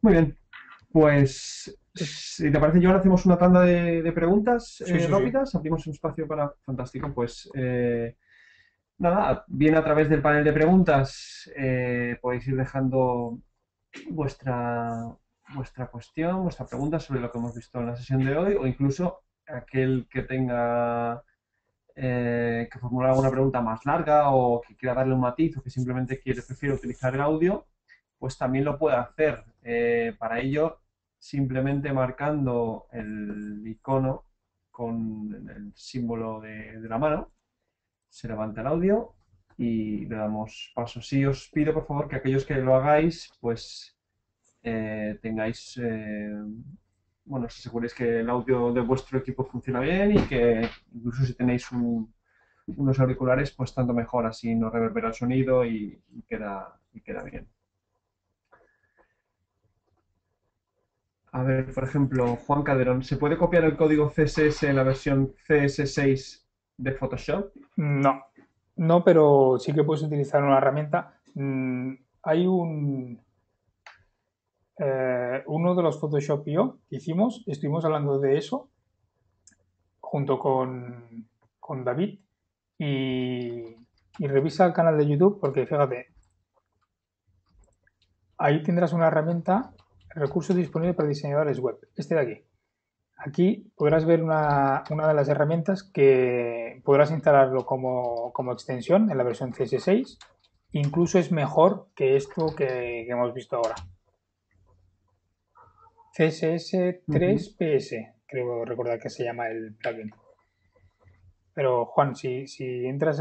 Muy bien, pues si te parece, Joan, hacemos una tanda de preguntas Sí. rápidas, abrimos un espacio para... Fantástico, pues nada, bien a través del panel de preguntas podéis ir dejando vuestra, vuestra cuestión, vuestra pregunta sobre lo que hemos visto en la sesión de hoy, o incluso aquel que tenga que formular alguna pregunta más larga o que quiera darle un matiz o que simplemente prefiere utilizar el audio, pues también lo puede hacer. Para ello, simplemente marcando el icono con el símbolo de la mano, se levanta el audio y le damos paso. Sí, os pido por favor que aquellos que lo hagáis, pues tengáis, bueno, os aseguréis que el audio de vuestro equipo funciona bien y que incluso si tenéis unos auriculares, pues tanto mejor, así no reverbera el sonido y queda bien. A ver, por ejemplo, Juan Calderón, ¿se puede copiar el código CSS en la versión CS6 de Photoshop? No, pero sí que puedes utilizar una herramienta. Hay uno de los Photoshop yo que hicimos, estuvimos hablando de eso junto con David y revisa el canal de YouTube porque fíjate, ahí tendrás una herramienta, recursos disponibles para diseñadores web, este de aquí. Aquí podrás ver una de las herramientas que podrás instalarlo como extensión en la versión CS6. Incluso es mejor que esto que hemos visto ahora. CSS3PS, creo recordar que se llama el plugin. Pero Juan, si entras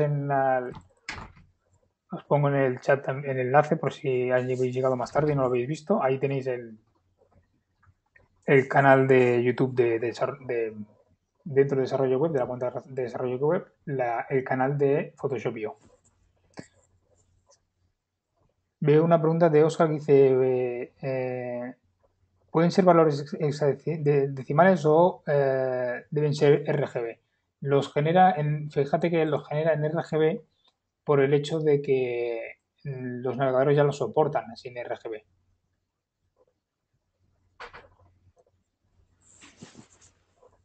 os pongo en el chat el enlace por si habéis llegado más tarde y no lo habéis visto. Ahí tenéis el canal de YouTube dentro de desarrollo web, de la cuenta de desarrollo web, el canal de Photoshop Yo. Veo una pregunta de Oscar que dice, ¿pueden ser valores decimales o deben ser RGB? Fíjate que los genera en RGB por el hecho de que los navegadores ya lo soportan sin RGB.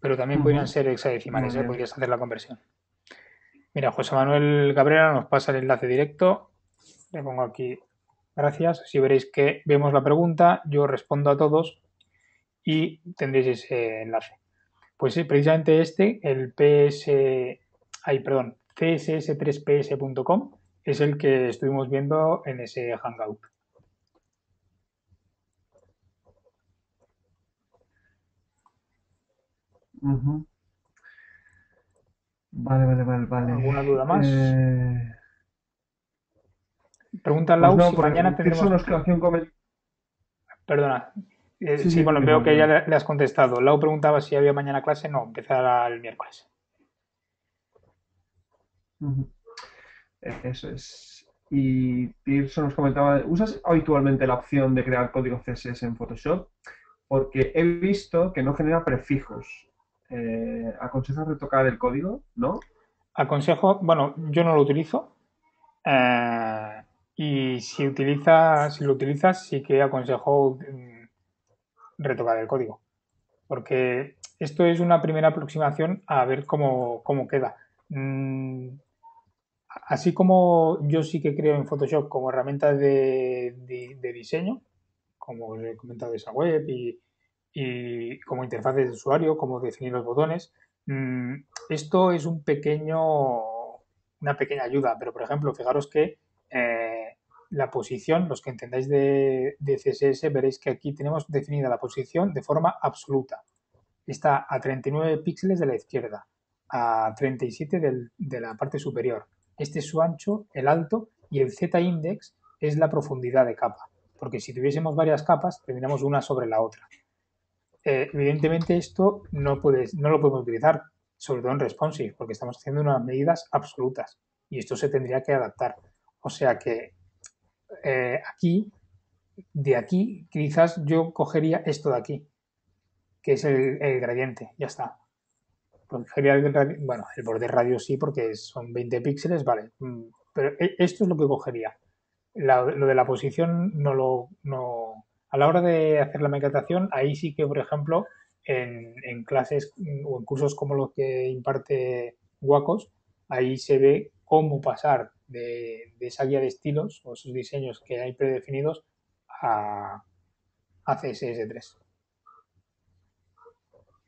Pero también podrían ser hexadecimales, podrías hacer la conversión. Mira, José Manuel Cabrera nos pasa el enlace directo. Le pongo aquí, gracias. Así veréis que vemos la pregunta, yo respondo a todos y tendréis ese enlace. Pues sí, precisamente el css3ps.com es el que estuvimos viendo en ese Hangout. Vale. ¿Alguna duda más? Pregunta pues Lau no, si mañana tendremos... Perdona. Sí, bueno, veo que ya le has contestado. Lau preguntaba si había mañana clase. No, empezará el miércoles. Eso es. Y Tirso nos comentaba, ¿usas habitualmente la opción de crear código CSS en Photoshop? Porque he visto que no genera prefijos. ¿Aconsejas retocar el código? ¿No? Aconsejo, bueno, yo no lo utilizo. Y si lo utilizas, sí que aconsejo retocar el código. Porque esto es una primera aproximación a ver cómo queda. Así como yo sí que creo en Photoshop como herramienta de diseño, como os he comentado esa web y como interfaz de usuario, como definir los botones, esto es una pequeña ayuda, pero por ejemplo, fijaros que la posición, los que entendáis de CSS, veréis que aquí tenemos definida la posición de forma absoluta. Está a 39 píxeles de la izquierda, a 37 de la parte superior. Este es su ancho, el alto, y el z-index es la profundidad de capa. Porque si tuviésemos varias capas, tendríamos una sobre la otra. Evidentemente esto no lo podemos utilizar, sobre todo en responsive, porque estamos haciendo unas medidas absolutas y esto se tendría que adaptar. O sea que de aquí, quizás yo cogería esto de aquí, que es el gradiente, ya está. Cogería el borde radio sí, porque son 20 píxeles, vale. Pero esto es lo que cogería. Lo de la posición no. A la hora de hacer la maquetación, ahí sí que, por ejemplo, en clases o en cursos como los que imparte Wacos, ahí se ve cómo pasar de esa guía de estilos o esos diseños que hay predefinidos a CSS3.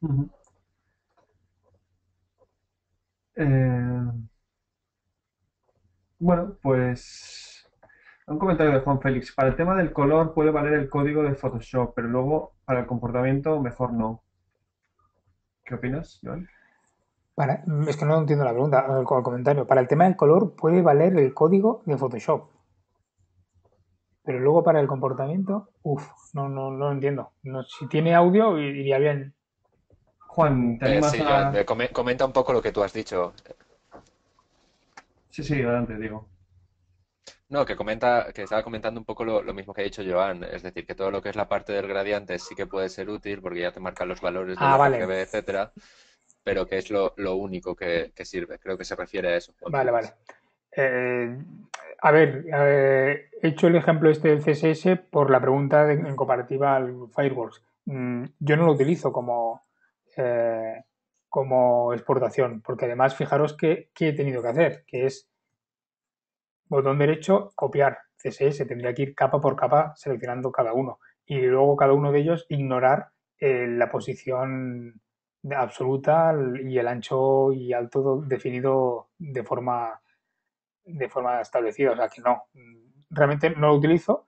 Ujú. Eh, bueno, pues un comentario de Juan Félix. Para el tema del color puede valer el código de Photoshop, pero luego para el comportamiento mejor no. ¿Qué opinas, Joan? Es que no entiendo la pregunta, el comentario. Para el tema del color puede valer el código de Photoshop, pero luego para el comportamiento, no lo entiendo. No, si tiene audio iría bien. Juan, ¿te animas Sí, Joan, a...? comenta un poco lo que tú has dicho. Sí, sí, adelante, digo. No, que estaba comentando un poco lo mismo que ha dicho Joan, es decir, que todo lo que es la parte del gradiente sí que puede ser útil porque ya te marcan los valores del Ah, vale, RGB, etcétera, pero que es lo único que sirve. Creo que se refiere a eso, Juan vale. Félix. Eh, a ver, he hecho el ejemplo este del CSS por la pregunta en comparativa al Fireworks. Yo no lo utilizo eh, como exportación, porque además fijaros que he tenido que hacer, que es botón derecho, copiar CSS. Tendría que ir capa por capa seleccionando cada uno y luego cada uno de ellos ignorar la posición absoluta y el ancho y alto definido de forma establecida. O sea que no, realmente no lo utilizo,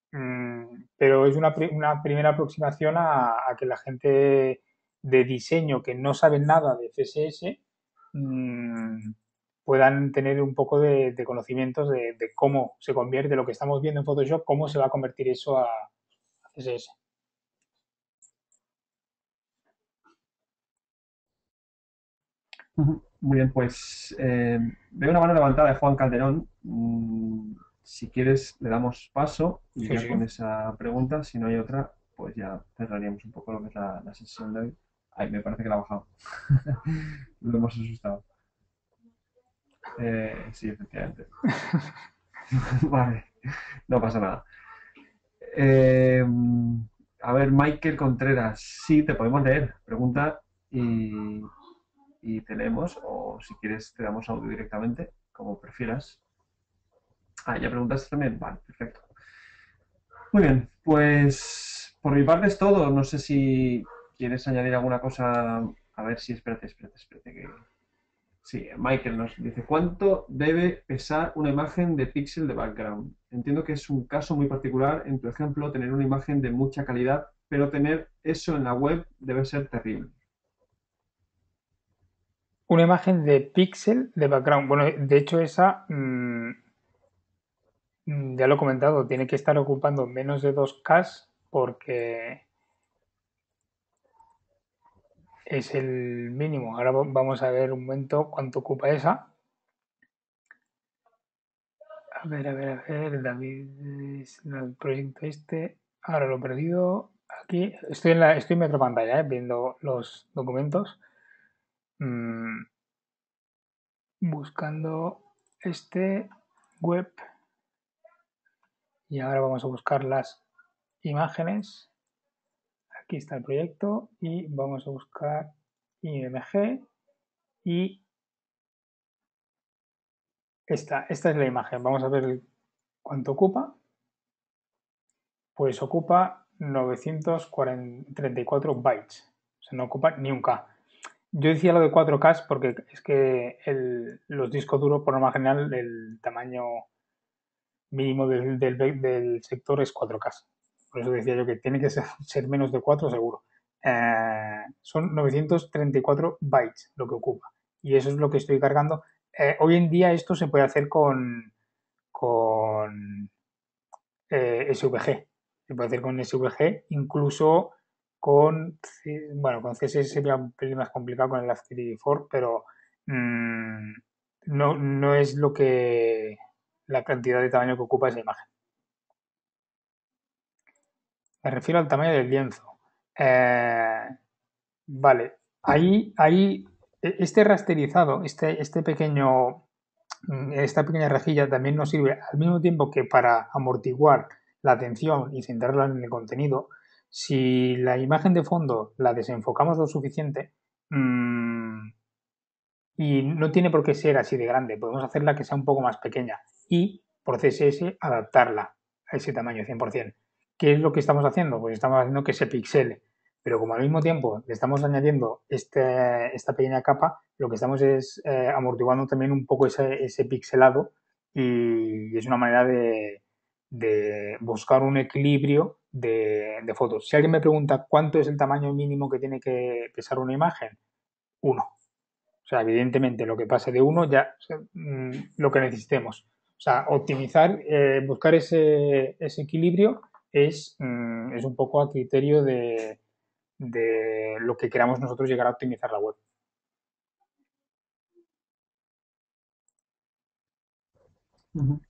pero es una primera aproximación a que la gente de diseño que no sabe nada de CSS puedan tener un poco de conocimientos de cómo se convierte lo que estamos viendo en Photoshop, cómo se va a convertir eso a CSS. Ujú. Muy bien, pues veo una mano levantada de Juan Calderón. Si quieres, le damos paso y Sí, ya sí. con esa pregunta, si no hay otra, pues ya cerraríamos un poco lo que es la sesión de hoy. Ay, me parece que la ha bajado. Lo hemos asustado. Sí, efectivamente. Vale, no pasa nada. Eh, a ver, Michael Contreras, sí, te podemos leer. Pregunta y te leemos, o si quieres, te damos audio directamente, como prefieras. Ah, ya preguntaste también. Vale, perfecto. Muy bien, pues por mi parte es todo. No sé si quieres añadir alguna cosa. A ver si, espérate. Sí, Michael nos dice, ¿cuánto debe pesar una imagen de píxel de background? Entiendo que es un caso muy particular, en tu ejemplo, tener una imagen de mucha calidad, pero tener eso en la web debe ser terrible. Una imagen de píxel de background. Bueno, de hecho esa, ya lo he comentado, tiene que estar ocupando menos de 2K porque es el mínimo. Ahora vamos a ver un momento cuánto ocupa esa. A ver, David, es el proyecto este. Ahora lo he perdido. Aquí estoy en mi otra pantalla, viendo los documentos. Mm, buscando este web. Y ahora vamos a buscar las imágenes. Aquí está el proyecto y vamos a buscar IMG y esta es la imagen. Vamos a ver cuánto ocupa. Pues ocupa 934 bytes. O sea, no ocupa ni un K. Yo decía lo de 4K porque es que los discos duros, por norma general, el tamaño mínimo del sector es 4K. Por eso decía yo que tiene que ser menos de 4 seguro. Son 934 bytes lo que ocupa. Y eso es lo que estoy cargando. Hoy en día esto se puede hacer con SVG. Se puede hacer con SVG, incluso con CSS sería un pelín más complicado con el Activity4, pero no es la cantidad de tamaño que ocupa esa imagen. Me refiero al tamaño del lienzo. Vale, ahí este rasterizado, esta pequeña rejilla también nos sirve al mismo tiempo que para amortiguar la atención y centrarla en el contenido. Si la imagen de fondo la desenfocamos lo suficiente, y no tiene por qué ser así de grande, podemos hacerla que sea un poco más pequeña y por CSS adaptarla a ese tamaño 100%. ¿Qué es lo que estamos haciendo? Pues estamos haciendo que se pixele, pero como al mismo tiempo le estamos añadiendo esta pequeña capa, lo que estamos es amortiguando también un poco ese pixelado y es una manera de buscar un equilibrio de fotos. Si alguien me pregunta cuánto es el tamaño mínimo que tiene que pesar una imagen, 1. O sea, evidentemente lo que pase de 1 ya lo que necesitemos. O sea, optimizar, buscar ese equilibrio es un poco a criterio de lo que queramos nosotros llegar a optimizar la web.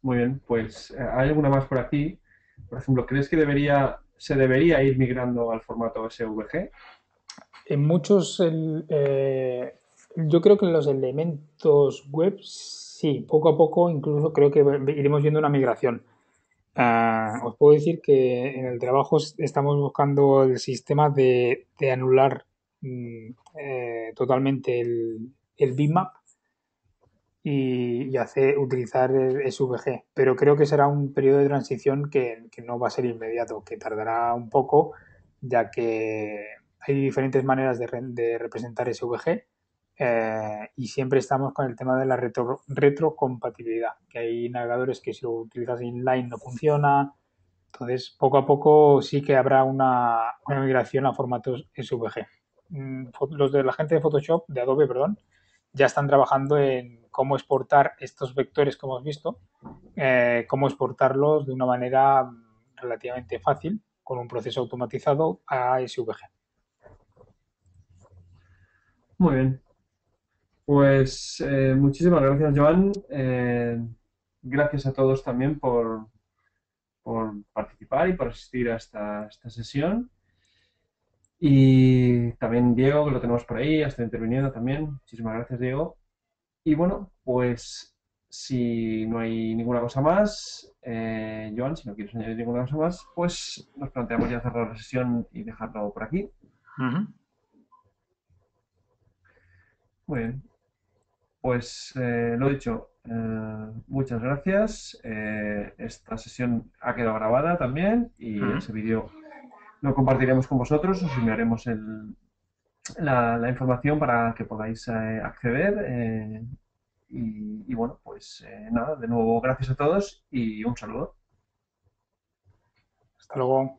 Muy bien, pues hay alguna más por aquí. Por ejemplo, ¿crees que se debería ir migrando al formato SVG? En muchos, yo creo que en los elementos web sí, poco a poco incluso creo que iremos viendo una migración. Os puedo decir que en el trabajo estamos buscando el sistema de anular totalmente el bitmap y utilizar el SVG, pero creo que será un periodo de transición que no va a ser inmediato, que tardará un poco, ya que hay diferentes maneras de representar SVG y siempre estamos con el tema de la retrocompatibilidad, que hay navegadores que si lo utilizas inline no funciona, entonces poco a poco sí que habrá una migración a formatos SVG. Los de la gente de Photoshop, de Adobe, perdón, ya están trabajando en cómo exportar estos vectores que hemos visto, cómo exportarlos de una manera relativamente fácil, con un proceso automatizado a SVG. Muy bien. Pues muchísimas gracias, Joan. Gracias a todos también por participar y por asistir a esta sesión. Y también Diego, que lo tenemos por ahí, está interviniendo también. Muchísimas gracias, Diego. Y bueno, pues si no hay ninguna cosa más, Joan, si no quieres añadir ninguna cosa más, pues nos planteamos ya cerrar la sesión y dejarlo por aquí. Muy bien. Pues lo dicho, muchas gracias. Esta sesión ha quedado grabada también y ese vídeo lo compartiremos con vosotros, os enviaremos la información para que podáis acceder. Y bueno, pues nada, de nuevo gracias a todos y un saludo. Hasta luego.